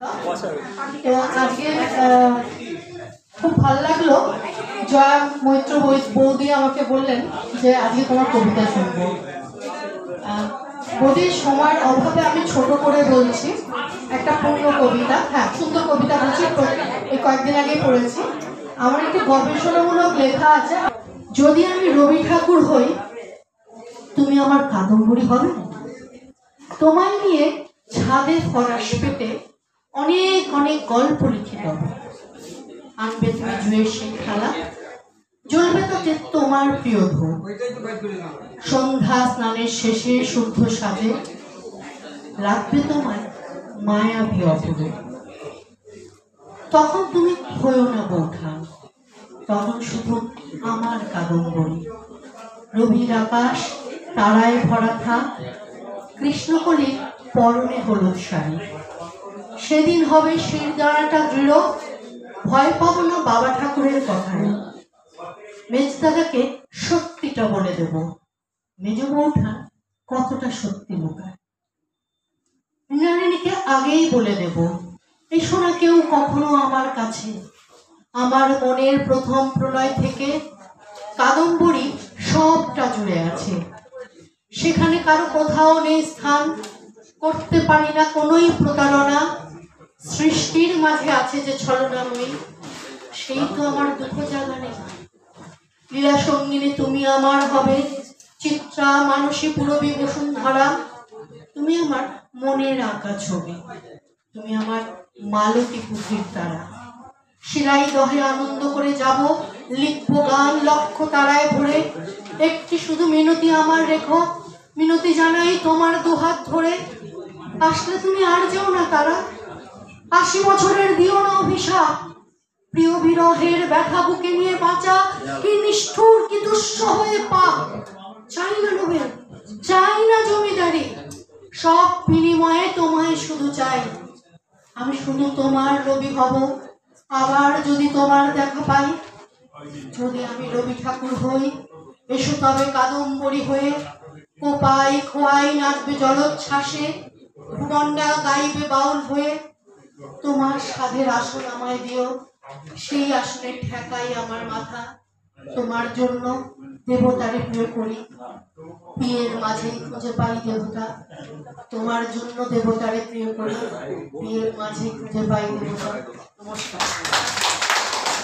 তো আজকে খুব ভালো লাগলো। জয়া মৈত্র বৌদি আমাকে বললেন যে আজকে তোমার কবিতা শুনবো। বৌদির সময়ের অভাবে আমি ছোট করে বলছি একটা পূর্ণ কবিতা। হ্যাঁ, সুন্দর কবিতা বলছি, এই কয়েকদিন আগে পড়েছি। আমার একটি গবেষণামূলক লেখা আছে, যদি আমি রবি ঠাকুর হই তুমি আমার কাদম্বরী হবে। তোমায় নিয়ে ছাদে ফরাস পেতে অনেক অনেক গল্প লিখে দেবো। আনবে তুমি জুয়ের সেই খেলা, জ্বলবে তাতে তোমার প্রিয় ধূপ। সন্ধ্যা স্নানের শেষে শুদ্ধ সাজে রাখবে তোমায় মায়াবী অপূর্ব। তখন তুমি হয়েও না বৌঠা, তখন শুধু আমার কাদম্বরী। রবির আকাশ তারায় ভরা থাক, কৃষ্ণকলি পরনে হলুদ শাড়ি। সেদিন হবে শিরদাঁড়াটা দৃঢ়, ভয় পাবো না বাবা ঠাকুরের কথায়। মেজদাদাকে সত্যিটা বলে দেব, মেজ বৌঠা কতটা সত্যি লুকায়। মৃণালিনীকে আগেই বলে দেব, এসো না কেউ কখনো আমার কাছে। আমার মনের প্রথম প্রলয় থেকে কাদম্বরী সবটা জুড়ে আছে। সেখানে কারো কোথাও নেই স্থান, করতে পারি না কোনোই প্রতারণা। সৃষ্টির মাঝে আছে যে ছলনাময়ী, সেই তো আমার দুঃখ জাগা নেই। লীলা সঙ্গিনী তুমি আমার হবে, চিত্রা মানসী পুরবী বসুন্ধরা। তুমি আমার মনের আঁকা ছবি, তুমি আমার মালতী পুঁথির তারা। শিলাই দহে আনন্দ করে যাব, লিখবো গান লক্ষ তারায় ভরে। একটি শুধু মিনতি আমার রেখো, মিনতি জানাই তোমার দুহাত ধরে। আসলে তুমি আর যেও না তারা, ৮০ বছরের দিও না অভিশাপ। প্রিয় বিরহের ব্যথা বুকে নিয়ে বাঁচা কি নিষ্ঠুর কি দুঃসহ হয়ে পা। চাই না লোভে, চাই না জমিদারি, সব বিনিময়ে তোমায় শুধু চাই। আমি শুধু তোমার রবি হব, আবার যদি তোমার দেখা পাই। যদি আমি রবি ঠাকুর হই, এসো তবে কাদম্বরী হয়ে। কোপাই খোয়াই নাচবে জলোচ্ছ্বাসে, ভুবনডা গাইবে বাউল হয়ে। তোমার সাধের আসন আমায় দিও, সেই আসনে ঠেকাই আমার মাথা। তোমার জন্য দেবতারে প্রিয় করি, বিয়ের মাঝেই খুঁজে পাই দেবতা। তোমার জন্য দেবতারে প্রিয় করি, বিয়ের মাঝেই খুঁজে পাই দেবতা। নমস্কার।